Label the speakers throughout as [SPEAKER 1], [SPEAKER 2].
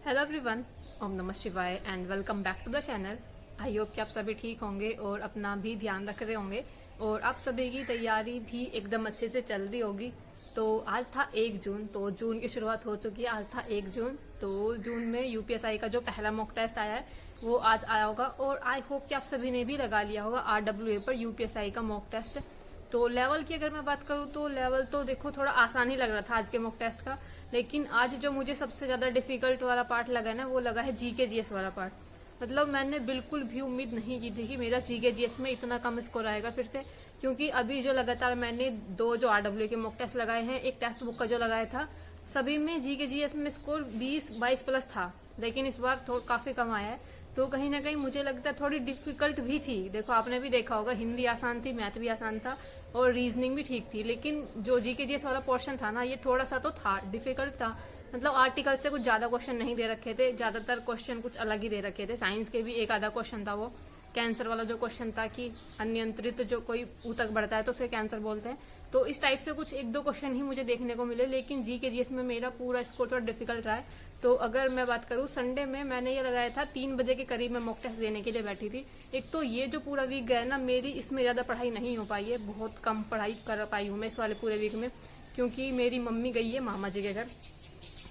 [SPEAKER 1] Hello everyone, ओम नमः शिवाय and welcome back to the channel. I hope कि आप सभी ठीक होंगे और अपना भी ध्यान रख रहे होंगे और आप सभी की तैयारी भी एकदम अच्छे से चल रही होगी। तो आज था 1 जून, तो जून की शुरुआत हो चुकी है। आज था 1 जून, तो जून में यूपीएसआई का जो पहला मॉक टेस्ट आया है वो आज आया होगा और आई होप कि आप सभी ने भी लगा लिया होगा RWA पर यूपीएसआई का मॉक टेस्ट। तो लेवल की अगर मैं बात करूं तो लेवल तो देखो थोड़ा आसान ही लग रहा था आज के मॉक टेस्ट का, लेकिन आज जो मुझे सबसे ज्यादा डिफिकल्ट वाला पार्ट लगा ना वो लगा है जीके जीएस वाला पार्ट। मतलब मैंने बिल्कुल भी उम्मीद नहीं की थी कि मेरा जीके जीएस में इतना कम स्कोर आएगा फिर से, क्योंकि अभी जो लगातार मैंने 2 जो RWA के मॉक टेस्ट लगाए हैं, एक टेक्स्ट बुक का जो लगाया था, सभी में जीके जीएस में स्कोर 20-22 प्लस था, लेकिन इस बार काफी कम आया है। तो कहीं ना कहीं मुझे लगता है थोड़ी डिफिकल्ट भी थी। देखो आपने भी देखा होगा, हिंदी आसान थी, मैथ भी आसान था और रीजनिंग भी ठीक थी, लेकिन जो जीके जीएस वाला पोर्शन था ना, ये थोड़ा सा तो था डिफिकल्ट था। मतलब आर्टिकल से कुछ ज्यादा क्वेश्चन नहीं दे रखे थे, ज्यादातर क्वेश्चन कुछ अलग ही दे रखे थे। साइंस के भी एक आधा क्वेश्चन था, वो कैंसर वाला जो क्वेश्चन था कि अनियंत्रित जो कोई ऊतक बढ़ता है तो उसे कैंसर बोलते हैं। तो इस टाइप से कुछ 1-2 क्वेश्चन ही मुझे देखने को मिले, लेकिन जीके जीएस में मेरा पूरा स्कोर थोड़ा डिफिकल्ट रहा है। तो अगर मैं बात करूं, संडे में मैंने ये लगाया था 3 बजे के करीब मैं मॉक टेस्ट देने के लिए बैठी थी। एक तो ये जो पूरा वीक गया ना, मेरी इसमें ज्यादा पढ़ाई नहीं हो पाई है, बहुत कम पढ़ाई कर पाई हूँ मैं इस वाले पूरे वीक में, क्योंकि मेरी मम्मी गई है मामा जी के घर,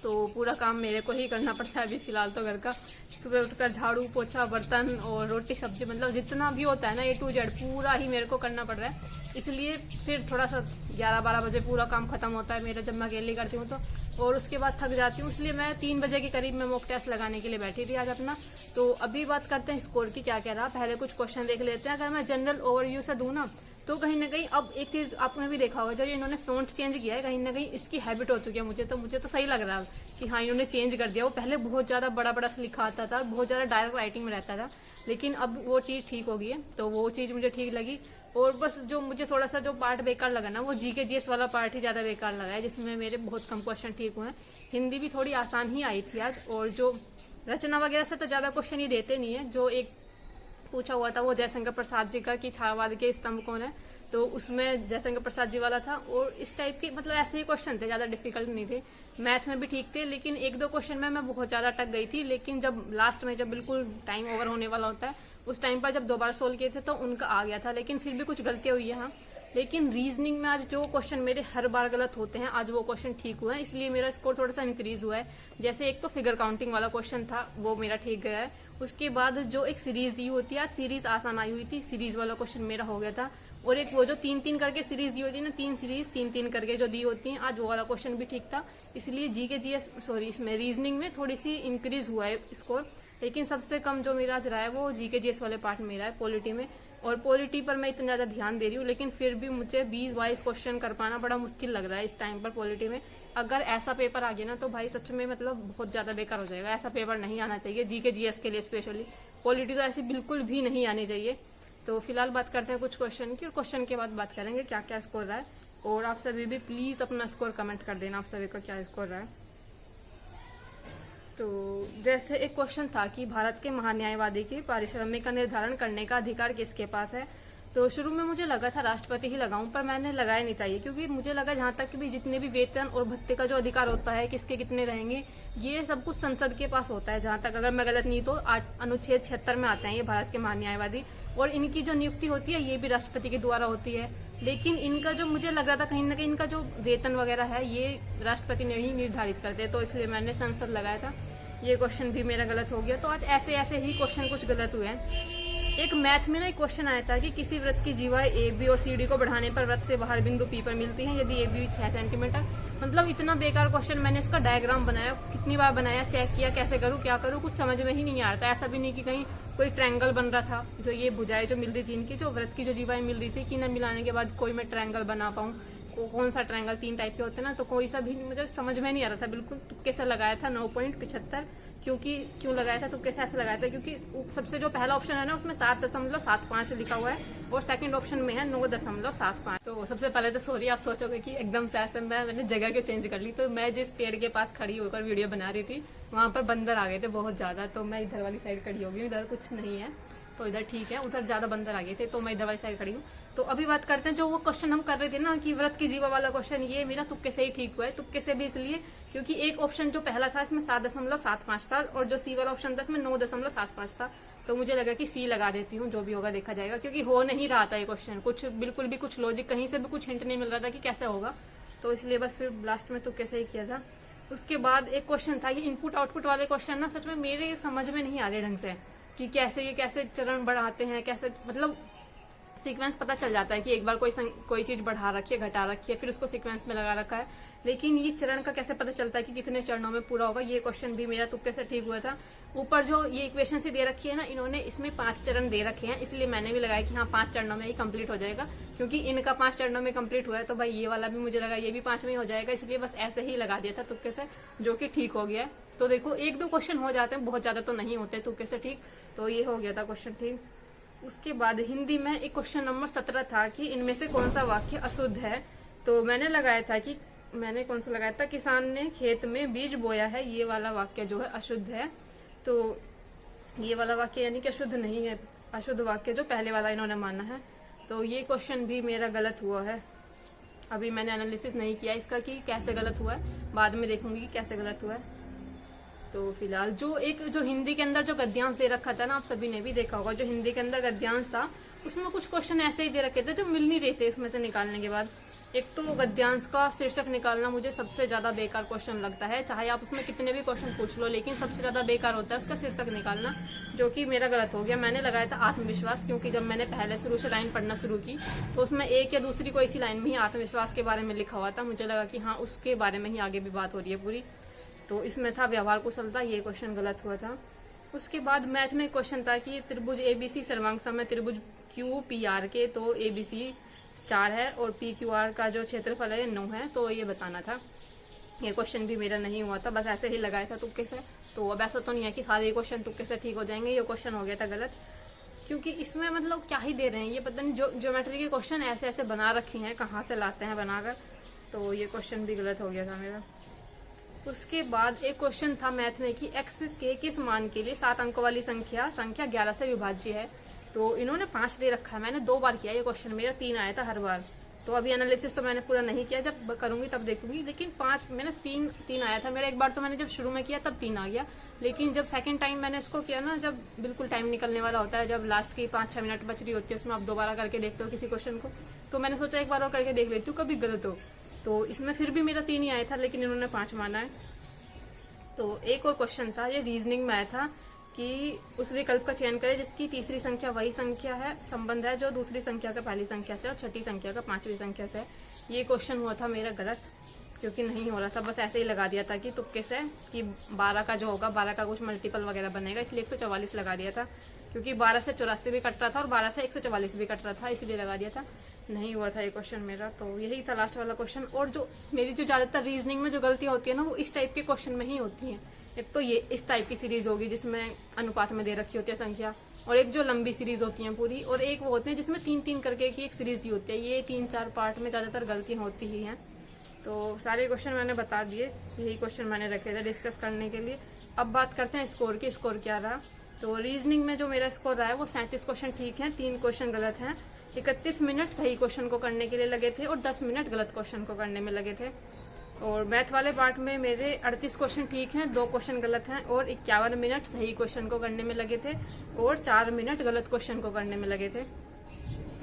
[SPEAKER 1] तो पूरा काम मेरे को ही करना पड़ता है अभी फिलहाल तो घर का। सुबह उठकर झाड़ू पोछा बर्तन और रोटी सब्जी, मतलब जितना भी होता है ना A to Z पूरा ही मेरे को करना पड़ रहा है। इसलिए फिर थोड़ा सा 11-12 बजे पूरा काम खत्म होता है मेरा, जब मैं अकेली करती हूँ तो, और उसके बाद थक जाती हूँ। इसलिए मैं 3 बजे के करीब में मॉक टेस्ट लगाने के लिए बैठी थी आज अपना। तो अभी बात करते हैं स्कोर की, क्या क्या रहा। पहले कुछ क्वेश्चन देख लेते हैं। अगर मैं जनरल ओवरव्यू से दूं ना, तो कहीं ना कहीं अब एक चीज आपने भी देखा होगा, जो इन्होंने फॉन्ट चेंज किया है, कहीं ना कहीं इसकी हैबिट हो चुकी है मुझे तो सही लग रहा है कि हाँ इन्होंने चेंज कर दिया। वो पहले बहुत ज्यादा बड़ा बड़ा लिखा आता था, बहुत ज्यादा डायरेक्ट राइटिंग में रहता था, लेकिन अब वो चीज ठीक हो गई है, तो वो चीज मुझे ठीक लगी। और बस जो मुझे थोड़ा सा जो पार्ट बेकार लगा ना, वो जीके जीएस वाला पार्ट ही ज्यादा बेकार लगा है, जिसमें मेरे बहुत कम क्वेश्चन ठीक हुए हैं। हिंदी भी थोड़ी आसान ही आई थी आज, और जो रचना वगैरह से तो ज्यादा क्वेश्चन ही देते नहीं है। जो एक पूछा हुआ था वो जयशंकर प्रसाद जी का कि छायावाद के स्तंभ कौन है, तो उसमें जयशंकर प्रसाद जी वाला था। और इस टाइप के मतलब ऐसे ही क्वेश्चन थे, ज्यादा डिफिकल्ट नहीं थे। मैथ में भी ठीक थे, लेकिन 1-2 क्वेश्चन में मैं बहुत ज्यादा अटक गई थी। लेकिन जब लास्ट में जब बिल्कुल टाइम ओवर होने वाला होता है, उस टाइम पर जब 2 बार सोल्व किए थे तो उनका आ गया था, लेकिन फिर भी कुछ गलतियां हुई है। हाँ, लेकिन रीजनिंग में आज जो क्वेश्चन मेरे हर बार गलत होते हैं, आज वो क्वेश्चन ठीक हुए हैं, इसलिए मेरा स्कोर थोड़ा सा इंक्रीज हुआ है। जैसे एक तो फिगर काउंटिंग वाला क्वेश्चन था, वो मेरा ठीक गया है। उसके बाद जो एक सीरीज दी होती है, सीरीज आसान आई हुई थी, सीरीज वाला क्वेश्चन मेरा हो गया था। और एक वो जो 3-3 करके सीरीज दी होती है ना, 3 सीरीज 3-3 करके जो दी होती है, आज वो वाला क्वेश्चन भी ठीक था। इसलिए जीके जीएस इसमें रीजनिंग में थोड़ी सी इंक्रीज हुआ है स्कोर। लेकिन सबसे कम जो मेरा आज रहा है वो जीके जीएस वाले पार्ट में रहा है, पॉलिटी में। और पॉलिटी पर मैं इतना ज्यादा ध्यान दे रही हूँ, लेकिन फिर भी मुझे 20-22 क्वेश्चन कर पाना बड़ा मुश्किल लग रहा है इस टाइम पर पॉलिटी में। अगर ऐसा पेपर आ गया ना तो भाई सच में मतलब बहुत ज्यादा बेकार हो जाएगा। ऐसा पेपर नहीं आना चाहिए जीके जीएस के लिए, स्पेशली पॉलिटी तो ऐसी बिल्कुल भी नहीं आनी चाहिए। तो फिलहाल बात करते हैं कुछ क्वेश्चन की, और क्वेश्चन के बाद बात करेंगे क्या क्या स्कोर रहा है। और आप सभी भी प्लीज अपना स्कोर कमेंट कर देना, आप सभी का क्या स्कोर रहा है। तो जैसे एक क्वेश्चन था कि भारत के महान्यायवादी के पारिश्रमिक का निर्धारण करने का अधिकार किसके पास है। तो शुरू में मुझे लगा था राष्ट्रपति ही लगाऊं, पर मैंने लगाया नहीं था ये, क्योंकि मुझे लगा जहां तक भी जितने भी वेतन और भत्ते का जो अधिकार होता है, किसके कितने रहेंगे, ये सब कुछ संसद के पास होता है। जहां तक अगर मैं गलत नहीं तो अनुच्छेद 76 में आते हैं ये भारत के महान्यायवादी, और इनकी जो नियुक्ति होती है ये भी राष्ट्रपति के द्वारा होती है। लेकिन इनका जो मुझे लग रहा था कहीं ना कहीं इनका जो वेतन वगैरह है ये राष्ट्रपति ने ही निर्धारित करते हैं, तो इसलिए मैंने संसद लगाया था। ये क्वेश्चन भी मेरा गलत हो गया। तो आज ऐसे ऐसे ही क्वेश्चन कुछ गलत हुए हैं। एक मैथ में ना एक क्वेश्चन आया था कि किसी वृत्त की जीवाएं AB और CD को बढ़ाने पर वृत्त से बाहर बिंदु P पर मिलती हैं यदि AB 6 सेंटीमीटर। मतलब इतना बेकार क्वेश्चन, मैंने इसका डायग्राम बनाया, कितनी बार बनाया, चेक किया, कैसे करूँ क्या करूँ, कुछ समझ में ही नहीं आ रहा था। ऐसा भी नहीं कि कहीं कोई ट्रायंगल बन रहा था, जो ये भुजाएं जो मिल रही थी इनकी, जो वृत्त की जो जीवाएं मिल रही थी, कि न मिलाने के बाद कोई मैं ट्रायंगल बना पाऊँ। कौन सा ट्रायंगल, 3 टाइप के होते हैं ना, तो कोई सा भी मुझे समझ में नहीं आ रहा था। बिल्कुल तुक्के से लगाया था 9.75, क्यों लगाया था तुक्के से ऐसे लगाया था, क्योंकि सबसे जो पहला ऑप्शन है ना उसमें 7.75 लिखा हुआ है, और सेकंड ऑप्शन में है 9.75। तो सबसे पहले तो सॉरी, आप सोचोगे कि एकदम से ऐसे मैंने जगह क्यों चेंज कर ली। तो मैं जिस पेड़ के पास खड़ी होकर वीडियो बना रही थी, वहां पर बंदर आ गए थे बहुत ज्यादा, तो मैं इधर वाली साइड खड़ी हो गई हूँ। इधर कुछ नहीं है तो इधर ठीक है, उधर ज्यादा बंदर आ गए थे तो मैं इधर वाली साइड खड़ी हूँ। तो अभी बात करते हैं जो वो क्वेश्चन हम कर रहे थे ना कि व्रत की जीवा वाला क्वेश्चन, ये मेरा तुक्के से ही ठीक हुआ है। तुक्के से भी इसलिए क्योंकि एक ऑप्शन जो पहला था इसमें 7.75 था और जो सी वाला ऑप्शन था इसमें 9.75 था। तो मुझे लगा कि सी लगा देती हूँ, जो भी होगा देखा जाएगा, क्योंकि हो नहीं रहा था ये क्वेश्चन, कुछ बिल्कुल भी कुछ लॉजिक कहीं से भी कुछ हिंट नहीं मिल रहा था कि कैसे होगा। तो इसलिए बस फिर लास्ट में तुक्के से ही किया था। उसके बाद एक क्वेश्चन था, ये इनपुट आउटपुट वाले क्वेश्चन ना सच में मेरे समझ में नहीं आ रहे ढंग से कि कैसे चरण बढ़ाते हैं, कैसे मतलब सीक्वेंस पता चल जाता है कि एक बार कोई चीज बढ़ा रखी है, घटा रखी है, फिर उसको सीक्वेंस में लगा रखा है, लेकिन ये चरण का कैसे पता चलता है कि कितने चरणों में पूरा होगा। ये क्वेश्चन भी मेरा तुक्के से ठीक हुआ था। ऊपर जो ये इक्वेशन से दे रखी है ना, इन्होंने इसमें 5 चरण दे रखे हैं, इसलिए मैंने भी लगाया कि हाँ 5 चरणों में ही कंप्लीट हो जाएगा, क्योंकि इनका 5 चरणों में कंप्लीट हुआ है तो भाई ये वाला भी मुझे लगा ये भी 5 में हो जाएगा, इसलिए बस ऐसे ही लगा दिया था तुक्के से, जो कि ठीक हो गया है। तो देखो 1-2 क्वेश्चन हो जाते हैं, बहुत ज्यादा तो नहीं होते तुक्के से ठीक। तो ये हो गया था क्वेश्चन ठीक। उसके बाद हिंदी में एक क्वेश्चन नंबर 17 था कि इनमें से कौन सा वाक्य अशुद्ध है। तो मैंने लगाया था कि कौन सा लगाया था, किसान ने खेत में बीज बोया है, ये वाला वाक्य जो है अशुद्ध है। तो ये वाला वाक्य यानी कि अशुद्ध नहीं है, अशुद्ध वाक्य जो पहले वाला इन्होंने माना है। तो ये क्वेश्चन भी मेरा गलत हुआ है। अभी मैंने एनालिसिस नहीं किया इसका कि कैसे गलत हुआ है, बाद में देखूंगी कि कैसे गलत हुआ है। तो फिलहाल जो हिंदी के अंदर जो गद्यांश दे रखा था ना, आप सभी ने भी देखा होगा, जो हिंदी के अंदर गद्यांश था उसमें कुछ क्वेश्चन ऐसे ही दे रखे थे जो मिल नहीं रहे थे उसमें से निकालने के बाद। एक तो गद्यांश का शीर्षक निकालना मुझे सबसे ज्यादा बेकार क्वेश्चन लगता है, चाहे आप उसमें कितने भी क्वेश्चन पूछ लो, लेकिन सबसे ज्यादा बेकार होता है उसका शीर्षक निकालना, जो कि मेरा गलत हो गया। मैंने लगाया था आत्मविश्वास, क्योंकि जब मैंने पहले शुरू से लाइन पढ़ना शुरू की तो उसमें एक या दूसरी कोई सी लाइन में ही आत्मविश्वास के बारे में लिखा हुआ था, मुझे लगा कि हाँ उसके बारे में ही आगे भी बात हो रही है पूरी। तो इसमें था व्यवहार कुशलता, ये क्वेश्चन गलत हुआ था। उसके बाद मैथ में क्वेश्चन था कि त्रिभुज एबीसी सर्वांग में त्रिभुज क्यू पी आर के, तो एबीसी 4 है और पी क्यू आर का जो क्षेत्रफल है 9 है, तो ये बताना था। ये क्वेश्चन भी मेरा नहीं हुआ था, बस ऐसे ही लगाया था तुक्के से। तो अब ऐसा तो नहीं है कि सारे क्वेश्चन तुक्के से ठीक हो जाएंगे, ये क्वेश्चन हो गया था गलत, क्योंकि इसमें मतलब क्या ही दे रहे हैं, ये पता नहीं ज्योमेट्री के क्वेश्चन ऐसे ऐसे बना रखे हैं, कहाँ से लाते हैं बनाकर। तो ये क्वेश्चन भी गलत हो गया था मेरा। उसके बाद एक क्वेश्चन था मैथ में कि x के किस मान के लिए 7 अंकों वाली संख्या 11 से विभाज्य है। तो इन्होंने 5 दे रखा है, मैंने 2 बार किया ये क्वेश्चन, मेरा 3 आया था हर बार। तो अभी एनालिसिस तो मैंने पूरा नहीं किया, जब करूंगी तब देखूंगी, लेकिन 5 मैंने 3 आया था मेरा। एक बार तो मैंने जब शुरू में किया तब 3 आ गया, लेकिन जब सेकंड टाइम मैंने इसको किया ना, जब बिल्कुल टाइम निकलने वाला होता है, जब लास्ट की 5-6 मिनट बच रही होती है, उसमें आप दोबारा करके देखते हो किसी क्वेश्चन को, तो मैंने सोचा एक बार और करके देख लेती हूँ कभी गलत हो। तो इसमें फिर भी मेरा 3 ही आया था, लेकिन इन्होंने 5 माना है। तो एक और क्वेश्चन था, ये रीजनिंग में आया था कि उस विकल्प का चयन करें जिसकी तीसरी संख्या वही संख्या है, संबंध है जो दूसरी संख्या का पहली संख्या से और छठी संख्या का 5वीं संख्या से। ये क्वेश्चन हुआ था मेरा गलत, क्योंकि नहीं हो रहा था, बस ऐसे ही लगा दिया था कि तुक्के से कि 12 का जो होगा 12 का कुछ मल्टीपल वगैरह बनेगा, इसलिए 144 लगा दिया था, क्योंकि 12 से 84 भी कट रहा था और 12 से 144 भी कट रहा था, इसलिए लगा दिया था। नहीं हुआ था ये क्वेश्चन मेरा। तो यही था लास्ट वाला क्वेश्चन। और जो मेरी जो ज्यादातर रीजनिंग में जो गलतियां होती है ना, वो इस टाइप के क्वेश्चन में ही होती हैं। एक तो ये इस टाइप की सीरीज होगी जिसमें अनुपात में दे रखी होती है संख्या, और एक जो लंबी सीरीज होती है पूरी, और एक वो होती है जिसमें 3-3 करके की एक सीरीज दी होती है। ये 3-4 पार्ट में ज्यादातर गलतियां होती ही हैं। तो सारे क्वेश्चन मैंने बता दिए, यही क्वेश्चन मैंने रखे थे डिस्कस करने के लिए। अब बात करते हैं स्कोर की, स्कोर क्या रहा। तो रीजनिंग में जो मेरा स्कोर रहा है वो 37 क्वेश्चन ठीक है, 3 क्वेश्चन गलत हैं। 31 मिनट सही क्वेश्चन को करने के लिए लगे थे और 10 मिनट गलत क्वेश्चन को करने में लगे थे। और मैथ वाले पार्ट में मेरे 38 क्वेश्चन ठीक हैं, 2 क्वेश्चन गलत हैं, और 51 मिनट सही क्वेश्चन को करने में लगे थे और 4 मिनट गलत क्वेश्चन को करने में लगे थे।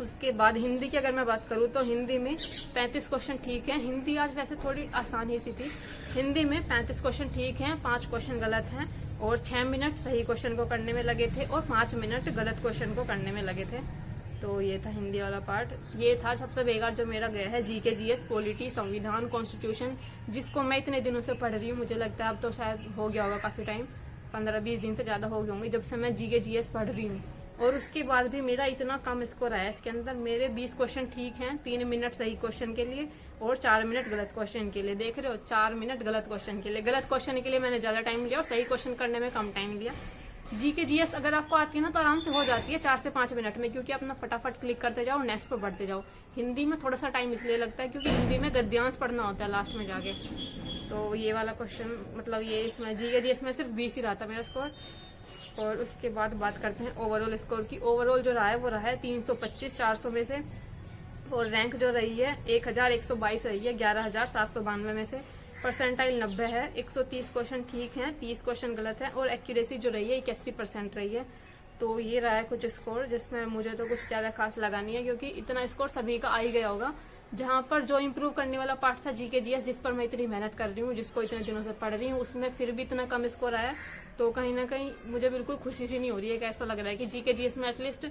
[SPEAKER 1] उसके बाद हिंदी की अगर मैं बात करूँ तो हिंदी में 35 क्वेश्चन ठीक है। हिंदी आज वैसे थोड़ी आसान ही सी थी। हिंदी में 35 क्वेश्चन ठीक हैं, 5 क्वेश्चन गलत हैं, और 6 मिनट सही क्वेश्चन को करने में लगे थे और 5 मिनट गलत क्वेश्चन को करने में लगे थे। तो ये था हिंदी वाला पार्ट। ये था सबसे बेकार जो मेरा गया है, जीके जीएस, पॉलिटी, संविधान, कॉन्स्टिट्यूशन, जिसको मैं इतने दिनों से पढ़ रही हूँ। मुझे लगता है अब तो शायद हो गया होगा काफी टाइम, 15-20 दिन से ज्यादा हो गए होंगे जब से मैं जीके जीएस पढ़ रही हूँ। और उसके बाद भी मेरा इतना कम स्कोर आया इसके अंदर। मेरे 20 क्वेश्चन ठीक हैं, 3 मिनट सही क्वेश्चन के लिए और 4 मिनट गलत क्वेश्चन के लिए। देख रहे हो, 4 मिनट गलत क्वेश्चन के लिए। गलत क्वेश्चन के लिए मैंने ज्यादा टाइम लिया और सही क्वेश्चन करने में कम टाइम लिया। जीके जीएस अगर आपको आती है ना तो आराम से हो जाती है 4 से 5 मिनट में, क्योंकि अपना फटाफट क्लिक करते जाओ, नेक्स्ट पर बढ़ते जाओ। हिंदी में थोड़ा सा टाइम इसलिए लगता है क्योंकि हिंदी में गद्यांश पढ़ना होता है लास्ट में जाके। तो ये वाला क्वेश्चन मतलब ये इसमें जीके जीएस में सिर्फ 20 ही रहा था मेरा स्कोर। और उसके बाद बात करते हैं ओवरऑल स्कोर की। ओवरऑल जो रहा है वो रहा है 325 400 में से। और रैंक जो रही है 1122 रही है 11792 में से। परसेंटाइल 90 है, 130 क्वेश्चन ठीक हैं, 30 क्वेश्चन गलत है और एक्यूरेसी जो रही है 81% रही है। तो ये रहा है कुछ स्कोर, जिसमें मुझे तो कुछ ज्यादा खास लगा नहीं है, क्योंकि इतना स्कोर सभी का आ ही गया होगा। जहां पर जो इम्प्रूव करने वाला पार्ट था जीके जीएस, जिस पर मैं इतनी मेहनत कर रही हूँ, जिसको इतने दिनों से पढ़ रही हूँ, उसमें फिर भी इतना कम स्कोर आया, तो कहीं ना कहीं मुझे बिल्कुल खुशी सी नहीं हो रही है। ऐसा लग रहा है कि जीके जीएस में एटलीस्ट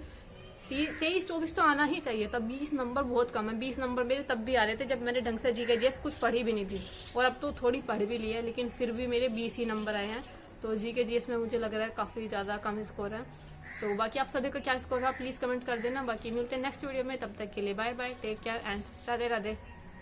[SPEAKER 1] 23-24 तो आना ही चाहिए। तब 20 नंबर बहुत कम है। 20 नंबर मेरे तब भी आ रहे थे जब मैंने ढंग से जीके जीएस कुछ पढ़ी भी नहीं थी, और अब तो थोड़ी पढ़ भी ली है, लेकिन फिर भी मेरे 20 ही नंबर आए हैं। तो जीके जीएस में मुझे लग रहा है काफी ज्यादा कम स्कोर है। तो बाकी आप सभी का क्या स्कोर है प्लीज कमेंट कर देना। बाकी मिलते हैं नेक्स्ट वीडियो में, तब तक के लिए bye bye, take care and Radhe Radhe.